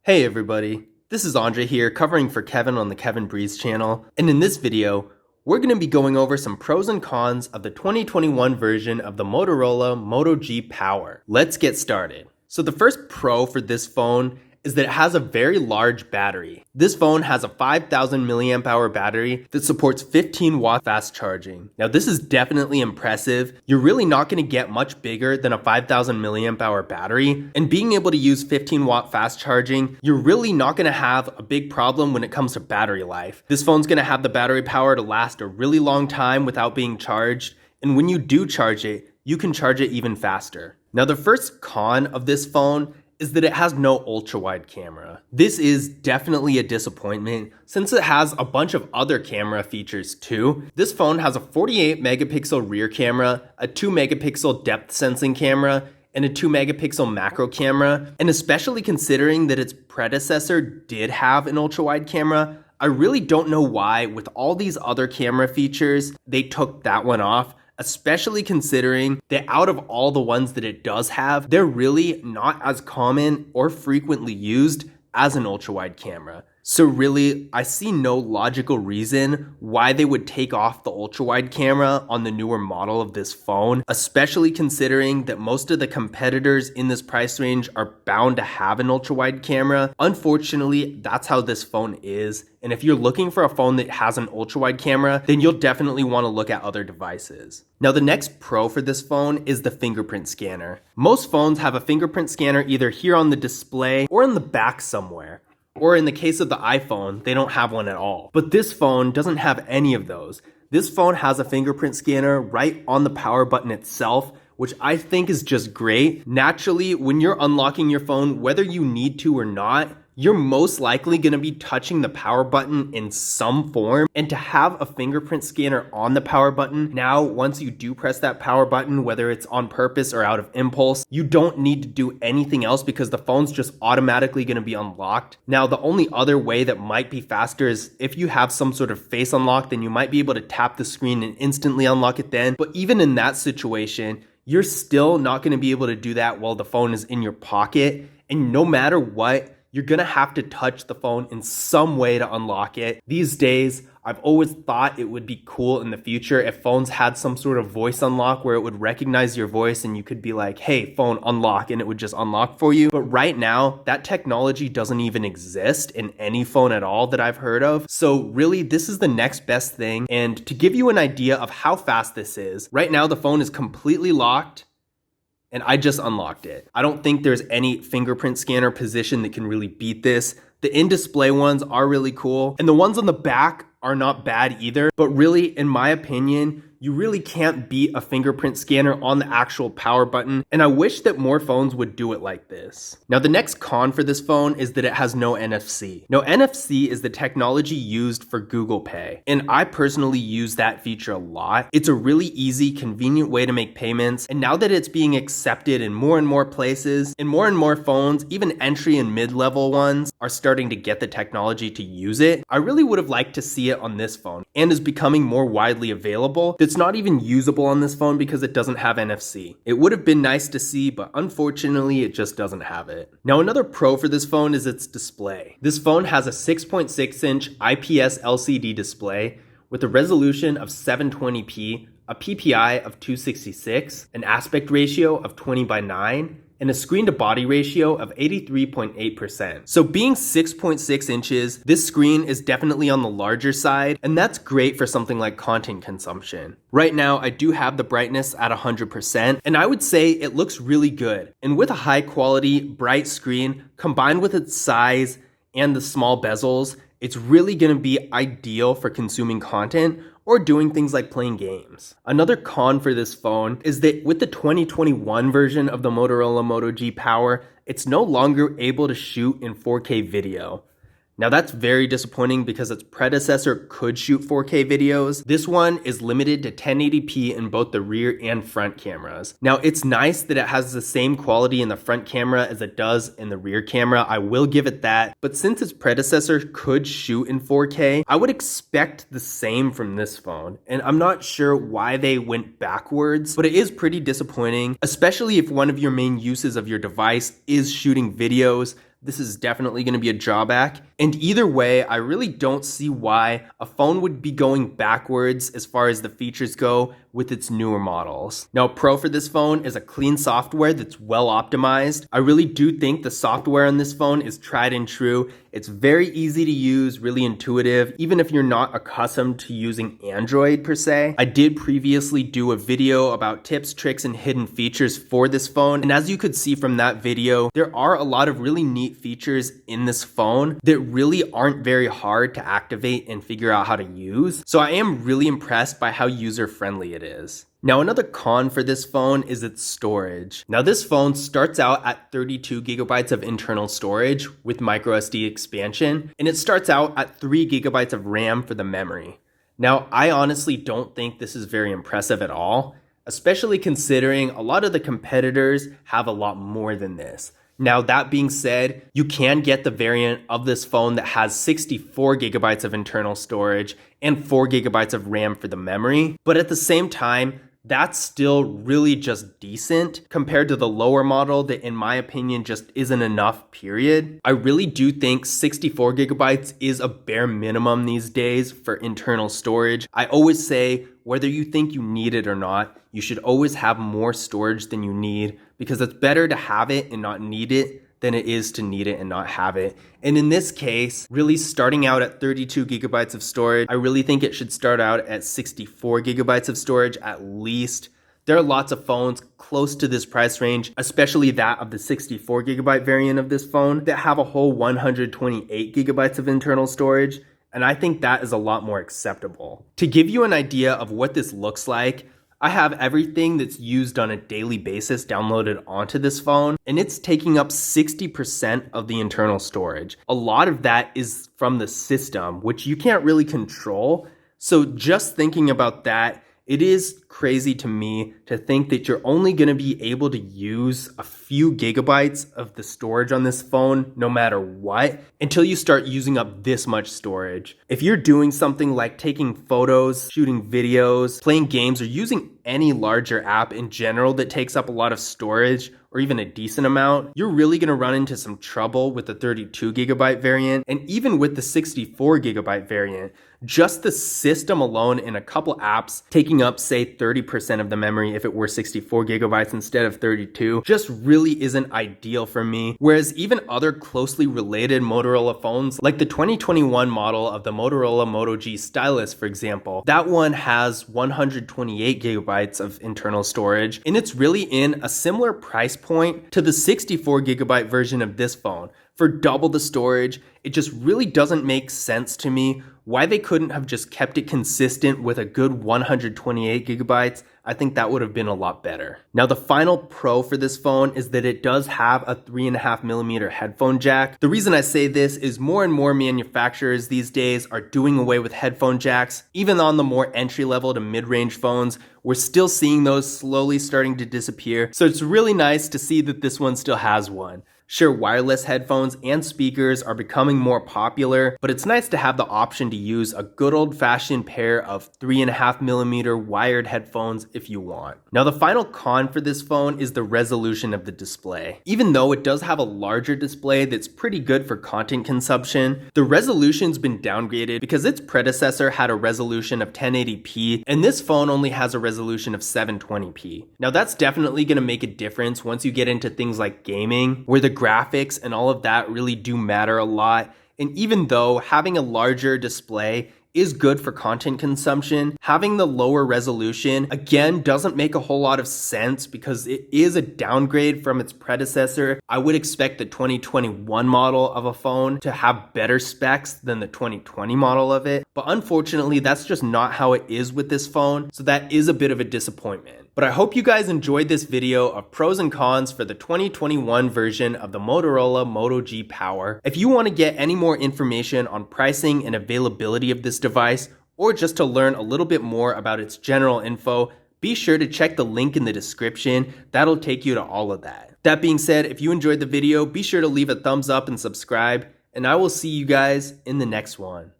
Hey everybody, this is Andre here covering for Kevin on the Kevin Breeze channel, and in this video, we're going to be going over some pros and cons of the 2021 version of the Motorola Moto G Power. Let's get started. So the first pro for this phone is that it has a very large battery. This phone has a 5,000 milliamp hour battery that supports 15 watt fast charging. Now this is definitely impressive. You're really not going to get much bigger than a 5,000 milliamp hour battery, and being able to use 15 watt fast charging, you're really not going to have a big problem when it comes to battery life. This phone's going to have the battery power to last a really long time without being charged, and when you do charge it, you can charge it even faster. Now the first con of this phone is that it has no ultra-wide camera. This is definitely a disappointment since it has a bunch of other camera features too. This phone has a 48 megapixel rear camera, a 2 megapixel depth sensing camera, and a 2 megapixel macro camera. And especially considering that its predecessor did have an ultra-wide camera, I really don't know why, with all these other camera features, they took that one off. Especially considering that out of all the ones that it does have, they're really not as common or frequently used as an ultra-wide camera. So really, I see no logical reason why they would take off the ultra-wide camera on the newer model of this phone, especially considering that most of the competitors in this price range are bound to have an ultra-wide camera. Unfortunately, that's how this phone is. And if you're looking for a phone that has an ultra-wide camera, then you'll definitely want to look at other devices. Now, the next pro for this phone is the fingerprint scanner. Most phones have a fingerprint scanner either here on the display or in the back somewhere. Or in the case of the iPhone, they don't have one at all. But this phone doesn't have any of those. This phone has a fingerprint scanner right on the power button itself, which I think is just great. Naturally, when you're unlocking your phone, whether you need to or not, you're most likely going to be touching the power button in some form. And to have a fingerprint scanner on the power button, now once you do press that power button, whether it's on purpose or out of impulse, you don't need to do anything else because the phone's just automatically going to be unlocked. Now, the only other way that might be faster is if you have some sort of face unlock, then you might be able to tap the screen and instantly unlock it then. But even in that situation, you're still not going to be able to do that while the phone is in your pocket. And no matter what, you're gonna have to touch the phone in some way to unlock it. These days, I've always thought it would be cool in the future if phones had some sort of voice unlock where it would recognize your voice and you could be like, hey, phone, unlock, and it would just unlock for you. But right now, that technology doesn't even exist in any phone at all that I've heard of. So really, this is the next best thing. And to give you an idea of how fast this is, right now the phone is completely locked, and I just unlocked it. I don't think there's any fingerprint scanner position that can really beat this. The in-display ones are really cool, and the ones on the back are not bad either. But really, in my opinion, you really can't beat a fingerprint scanner on the actual power button, and I wish that more phones would do it like this. Now, the next con for this phone is that it has no NFC. Now, NFC is the technology used for Google Pay, and I personally use that feature a lot. It's a really easy, convenient way to make payments, and now that it's being accepted in more places, and more phones, even entry and mid-level ones, are starting to get the technology to use it, I really would have liked to see it on this phone, and is becoming more widely available. It's not even usable on this phone because it doesn't have NFC. It would have been nice to see, but unfortunately it just doesn't have it. Now, another pro for this phone is its display. This phone has a 6.6 inch IPS LCD display with a resolution of 720p, a PPI of 266, an aspect ratio of 20:9, and a screen-to-body ratio of 83.8%. So being 6.6 inches, this screen is definitely on the larger side, and that's great for something like content consumption. Right now, I do have the brightness at 100%, and I would say it looks really good. And with a high-quality, bright screen, combined with its size and the small bezels, it's really gonna be ideal for consuming content or doing things like playing games. Another con for this phone is that with the 2021 version of the Motorola Moto G Power, it's no longer able to shoot in 4K video. Now that's very disappointing because its predecessor could shoot 4K videos. This one is limited to 1080p in both the rear and front cameras. Now it's nice that it has the same quality in the front camera as it does in the rear camera. I will give it that. But since its predecessor could shoot in 4K, I would expect the same from this phone. And I'm not sure why they went backwards, but it is pretty disappointing, especially if one of your main uses of your device is shooting videos. this is definitely going to be a drawback. And either way, I really don't see why a phone would be going backwards as far as the features go with its newer models. Now, a pro for this phone is a clean software that's well optimized. I really do think the software on this phone is tried and true. It's very easy to use, really intuitive, even if you're not accustomed to using Android per se. I did previously do a video about tips, tricks, and hidden features for this phone. And as you could see from that video, there are a lot of really neat features in this phone that really aren't very hard to activate and figure out how to use. So I am really impressed by how user-friendly it is. Now, another con for this phone is its storage. Now, this phone starts out at 32 gigabytes of internal storage with microSD expansion, and it starts out at 3 gigabytes of RAM for the memory. Now, I honestly don't think this is very impressive at all, especially considering a lot of the competitors have a lot more than this. Now, that being said, you can get the variant of this phone that has 64 gigabytes of internal storage and 4 gigabytes of RAM for the memory. But at the same time, that's still really just decent compared to the lower model that, in my opinion, just isn't enough, period. I really do think 64 gigabytes is a bare minimum these days for internal storage. I always say, whether you think you need it or not, you should always have more storage than you need, because it's better to have it and not need it than it is to need it and not have it. And in this case, really starting out at 32 gigabytes of storage, I really think it should start out at 64 gigabytes of storage at least. There are lots of phones close to this price range, especially that of the 64 gigabyte variant of this phone, that have a whole 128 gigabytes of internal storage. And I think that is a lot more acceptable. To give you an idea of what this looks like, I have everything that's used on a daily basis downloaded onto this phone, and it's taking up 60% of the internal storage. A lot of that is from the system, which you can't really control. So just thinking about that, it is crazy to me to think that you're only going to be able to use a few gigabytes of the storage on this phone no matter what until you start using up this much storage. If you're doing something like taking photos, shooting videos, playing games, or using any larger app in general that takes up a lot of storage, or even a decent amount, you're really going to run into some trouble with the 32 gigabyte variant. And even with the 64 gigabyte variant, just the system alone in a couple apps taking up, say, 30% of the memory if it were 64 gigabytes instead of 32 just really isn't ideal for me. Whereas even other closely related Motorola phones, like the 2021 model of the Motorola Moto G stylus, for example, that one has 128 gigabytes of internal storage, and it's really in a similar price point to the 64 gigabyte version of this phone. For double the storage, it just really doesn't make sense to me why they couldn't have just kept it consistent with a good 128 gigabytes. I think that would have been a lot better. Now, the final pro for this phone is that it does have a 3.5mm headphone jack. The reason I say this is more and more manufacturers these days are doing away with headphone jacks. Even on the more entry-level to mid-range phones, we're still seeing those slowly starting to disappear. So it's really nice to see that this one still has one. Sure, wireless headphones and speakers are becoming more popular, but it's nice to have the option to use a good old-fashioned pair of 3.5mm wired headphones if you want. Now, the final con for this phone is the resolution of the display. Even though it does have a larger display that's pretty good for content consumption, the resolution's been downgraded because its predecessor had a resolution of 1080p, and this phone only has a resolution of 720p. Now, that's definitely going to make a difference once you get into things like gaming, where the graphics and all of that really do matter a lot. And even though having a larger display is good for content consumption, having the lower resolution, again, doesn't make a whole lot of sense because it is a downgrade from its predecessor. I would expect the 2021 model of a phone to have better specs than the 2020 model of it. But unfortunately, that's just not how it is with this phone. So that is a bit of a disappointment. But I hope you guys enjoyed this video of pros and cons for the 2021 version of the Motorola Moto G Power. If you want to get any more information on pricing and availability of this device, or just to learn a little bit more about its general info, be sure to check the link in the description. That'll take you to all of that. That being said, if you enjoyed the video, be sure to leave a thumbs up and subscribe, and I will see you guys in the next one.